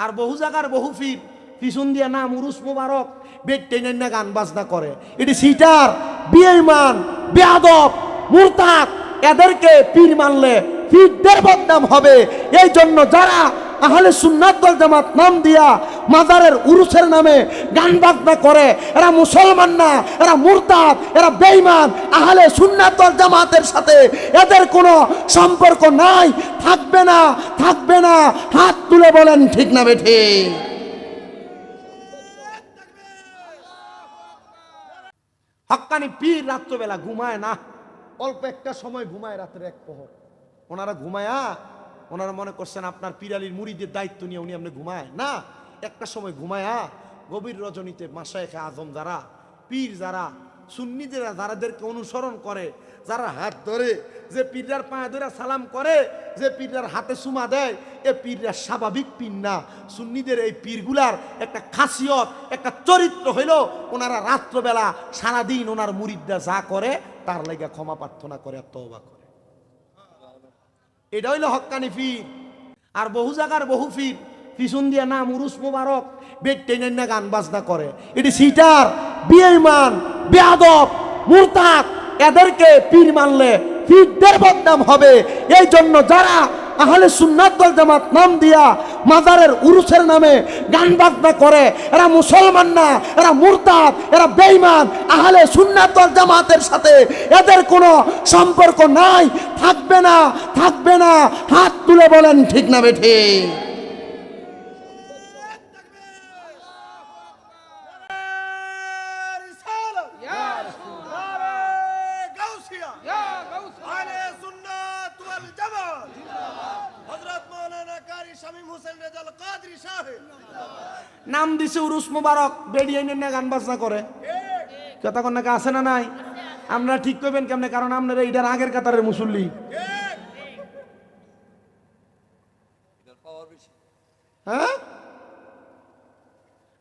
আর বহু জায়গার বহু ফির পিছন দিয়া নাম উরুস মুবারক বেড টেনে না গান বাজনা করে। এটি সিটার বেঈমান বেয়াদব মুরতাদ, এদেরকে পীর মানলে পীরদের বদনাম হবে। এই জন্য যারা আহলে সুন্নাত ওয়াল জামাত নাম দিয়া মাজারের উরুসের নামে গান বাজনা করে, এরা মুসলমান না, এরা মুরতাদ, এরা বেঈমান। আহলে সুন্নাত ওয়াল জামাতের সাথে এদের কোনো সম্পর্ক নাই, থাকবে না, থাকবে না। হাত তুলে বলেন ঠিক না বেঠি? হক্কানি পীর রাত্রবেলা ঘুমায় না, অল্প একটা সময় ঘুমায়, রাতের এক প্রহর। ওনারা ঘুমায়া, ওনারা মনে করছেন আপনার পীরালির মুরিদের দায়িত্ব নিয়ে উনি আপনি ঘুমায় না। একটা সময় ঘুমায়া গভীর রজনীতে মাশায়েখে আজম যারা পীর, যারা সুন্নিদেরা, যারাদেরকে অনুসরণ করে, যারা হাত ধরে, যে পীররার পায়ে ধরে সালাম করে, যে পীররার হাতে চুমা দেয়, এ পীররা স্বাভাবিক পীর না। সুন্নিদের এই পীরগুলার একটা খাসিয়ত, একটা চরিত্র হইল ওনারা রাত্রবেলা সারাদিন ওনার মুরিদরা যা করে তার লাগা ক্ষমা প্রার্থনা করে আর তওবা করে। এটা হইল হক্কানি পীর। আর বহু জায়গার বহু পীর পিছন দিয়া নাম উরুস মুবারক বেড টেনে না গান বাজনা করে। এটি সিটার বেঈমান বেয়াদব মুরতাদ, এদেরকে পীর মানলে পীরদের বদনাম হবে। এই জন্য যারা আহলে সুন্নাত ওয়াল জামাত নাম দিয়া মাজারের উরুসের নামে গান বাজনা করে, এরা মুসলমান না, এরা মুরতাদ, এরা বেঈমান। আহলে সুন্নাত ওয়াল জামাতের সাথে এদের কোনো সম্পর্ক নাই, থাকবে না, থাকবে না। হাত তুলে বলেন ঠিক না বেঠি? নাম দিছে উরুস মুবারক, বেরিয়ে না গান বাজনা করে। কথা কোন নাকি আছে না নাই? আমরা ঠিক করবেন কেমনে? কারণ আপনারা এইটার আগের কাতারের মুসল্লি। হ্যাঁ,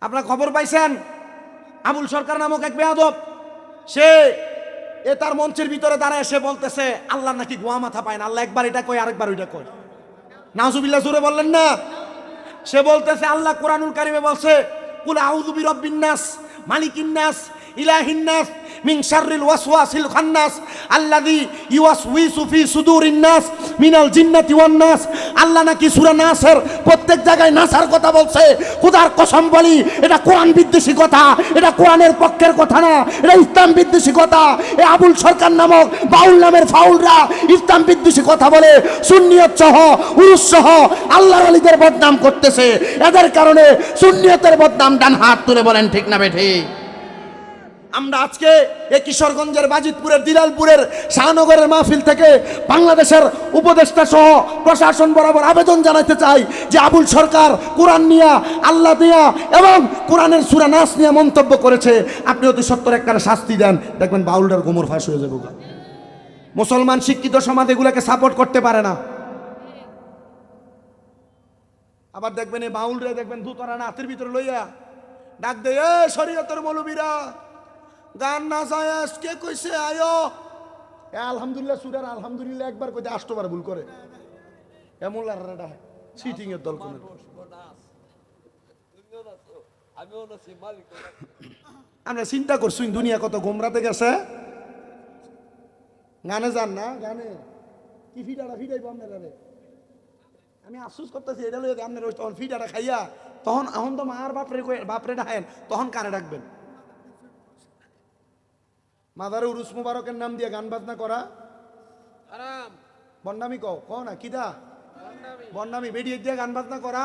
আপনারা খবর পাইছেন আবুল সরকার নামক এক বেয়াদব, সে তার মঞ্চের ভিতরে দাঁড়ায় সে বলতেছে আল্লাহ নাকি গোয়া মাথা পায় না। আল্লাহ একবার এটা কয়, আরেকবার ওইটা কয়। নাউজুবিল্লাহ, জোরে বললেন না? সে বলতেছে আল্লাহ কোরআনুল কারিমে বলছে কুল আউযু বিরাব্বিন নাস মালিকিন নাস ইলাহিন নাস মিন শাররিল ওয়াসওয়াসিল খান্নাস আল্লাযী ইউওয়াসউইসু ফি সুদুরিন নাস মিনাল জিন্নাতি ওয়ান নাস। আল্লাহ নাকি সূরা নাসের প্রত্যেক জায়গায় নাসার কথা বলছে। খোদার কসম বলি, এটা কোরআন বিদ্বেষী কথা, এটা কোরআনের পক্ষের কথা না, এটা ইসলাম বিদ্বেষী কথা। এই আবুল সরকার নামক বাউল নামের ফাউলরা ইসলাম বিদ্বেষী কথা বলে সুন্নিয়ত সহ উরুস সহ আল্লাহর ওলিদের বদনাম করতেছে। এদের কারণে সুন্নিয়তের বদনাম। ডান হাত তুলে বলেন ঠিক না বেঠি? আমরা আজকে এই কিশোরগঞ্জের বাজিতপুরের দিলালপুরের শাহনগরের মাহফিল থেকে বাংলাদেশের উপদেষ্টা সহ প্রশাসন বরাবর আবেদন জানাতে চাই যে আবুল সরকার কোরআন নিয়া, আল্লাহ নিয়া এবং কোরআনের সূরা নাস নিয়ে মন্তব্য করেছে। আপনি অতি সত্বর একখানে শাস্তি দেন, দেখবেন বাউলটার গোমর ফাঁস হয়ে যাবে। মুসলমান শিক্ষিত সমাজ এগুলাকে সাপোর্ট করতে পারে না। আবার দেখবেন এই বাউলরা দেখবেন দুতরা নাতের ভিতরে লইয়া ডাক দেয়, এ শরীয়তের মৌলবীরা গান না যায় কে কইছে আয়ো। আলহামদুলিল্লাহ সুরার আলহামদুলিল্লাহ একবার কইতে 8 বার ভুল করে। এমন লারাটা সিটিং এর দল কোন। আমরা চিন্তা করছি দুনিয়া কত গোমরাতে গেছে। গানে যান না, গানে কি ফিডাটা ফিডাইব আপনারা? আমি আফসোস করতেছি এটা লইয়া আপনার তখন ফিডাটা খাইয়া তখন এখন তো মার বাপরে ডাকেন, তখন কারে ডাকবেন? মাদারে উরুস মুবারকের নাম দিয়ে গান বাজনা করা হারাম। বন্ডামি কও না কিদা বন্ডামি? বেরিয়ে দিয়ে গান বাজনা করা।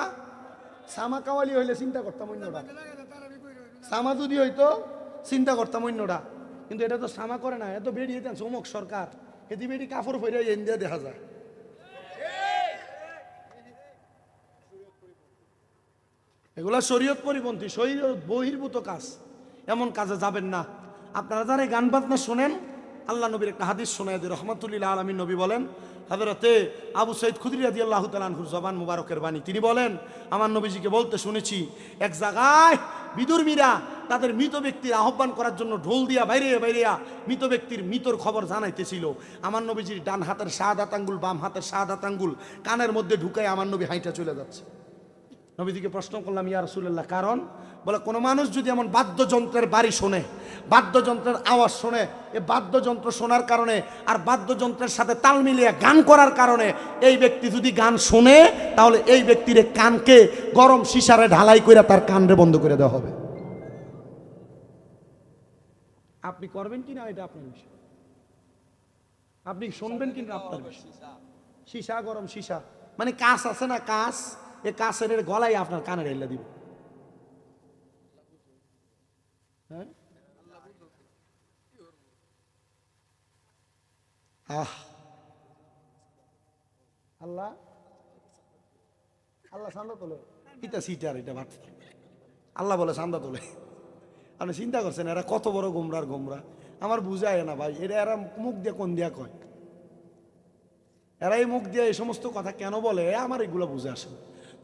সামা কাওয়ালি হইলে চিন্তা করতাম অন্যটা, সামা যদি হইতো চিন্তা করতাম অন্যটা, কিন্তু এটা তো সামা করে না। এত বেরিয়ে দেন চমক সরকার, এদি বেরি কাপড় ফেরে ইন্ডিয়া দেখা যায়। এগুলা শরীয়ত পরিপন্থী, শরীয়ত বহির্ভূত কাজ। এমন কাজে যাবেন না। আপনারা যারা গান বাজনা শোনেন, আল্লাহ নবীর একটা হাদিস শোনায় দিয়ে রহমাতুল্লিল আলামিন নবী বলেন, হযরতে আবু সাঈদ খুদরি রাদিয়াল্লাহু তাআলা আনহুর জবান মুবারকের বাণী, তিনি বলেন আমার নবীজিকে বলতে শুনেছি, এক জায়গায় বিদুর্মীরা তাদের মৃত ব্যক্তির আহ্বান করার জন্য ঢোল দিয়া বাইরিয়া মৃত ব্যক্তির মৃতর খবর জানাইতেছিল। আমার নবীজির ডান হাতের শাহাদাত আঙ্গুল বাম হাতের শাহাদাত আঙ্গুল কানের মধ্যে ঢুকায় আমার নবী হাইটা চলে যাচ্ছে। নবীজিকে প্রশ্ন করলাম, ইয়া রাসূলুল্লাহ, কারণ? বলে, কোনো মানুষ যদি এমন বাদ্যযন্ত্রের বাড়ি শোনে, বাদ্যযন্ত্রের আওয়াজ শোনে, এ বাদ্যযন্ত্র শোনার কারণে আর বাদ্যযন্ত্রের সাথে তাল মিলিয়ে গান করার কারণে এই ব্যক্তি যদি গান শোনে, তাহলে এই ব্যক্তির কানকে গরম সিসারে ঢালাই করে তার কানরে বন্ধ করে দেওয়া হবে। আপনি করবেন কিনা এটা আপনার বিষয়, আপনি শুনবেন কিনা আপনার বিষয়। সিসা, গরম সিসা মানে কাঁচ আছে না, কাঁচ, এই কাঁচের গলায় আপনার কানে ঢেলে দিব। হ্যাঁ, আল্লাহ আল্লাহ চান্দা তোলে, এটা সিটার, এটা ভাত আল্লাহ বলে চান্দা তোলে। আপনি চিন্তা করছেন এরা কত বড় গোমরার গোমরা, আমার বুঝায় না ভাই। এরা মুখ দিয়ে কোন দিয়া কয়, এরা এই মুখ দিয়ে এই সমস্ত কথা কেন বলে, আমার এগুলো বুঝে আসে।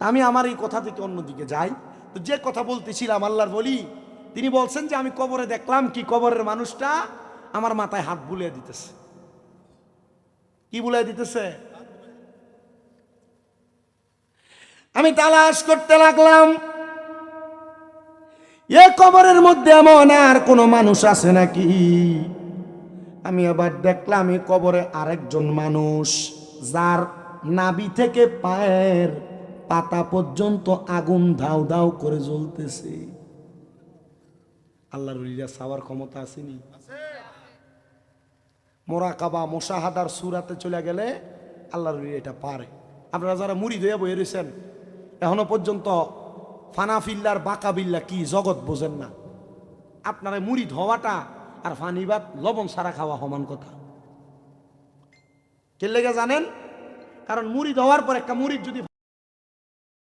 আমি আমার এই কথা থেকে অন্যদিকে যাই। তো যে কথা বলতেছিলাম, আল্লাহর বলি তিনি বলছেন যে আমি কবরে দেখলাম কি, কবরের মানুষটা আমার মাথায় হাত বুলিয়ে দিতেছে। কি বুলিয়ে দিতেছে? আমি তালাশ করতে লাগলাম, এ কবরের মধ্যে এমন আর কোনো মানুষ আছে নাকি। আমি আবার দেখলাম এই কবরে আরেকজন মানুষ, যার নাভি থেকে পায়ের পাতা পর্যন্ত আগুন ধাউ ধাউ করে জ্বলতেছে। আল্লাহর ওলিরা সাওয়ার ক্ষমতা আসেনি? মোরাকাবা মুশাহাদার সূরাতে চলে গেলে আল্লাহর ওলিরা এটা পারে। আপনারা যারা মুরিদ হয়ে বয়ে রয়েছেন, এখনো পর্যন্ত ফানাফিল্লার বাকাবিল্লা কি জগৎ বোঝেন না। আপনারা মুরিদ হওয়াটা আর ফানিবাদ লবণ সারা খাওয়া সমান কথা। কে লেগে জানেন? কারণ মুরিদ হওয়ার পর একটা মুরিদ যদি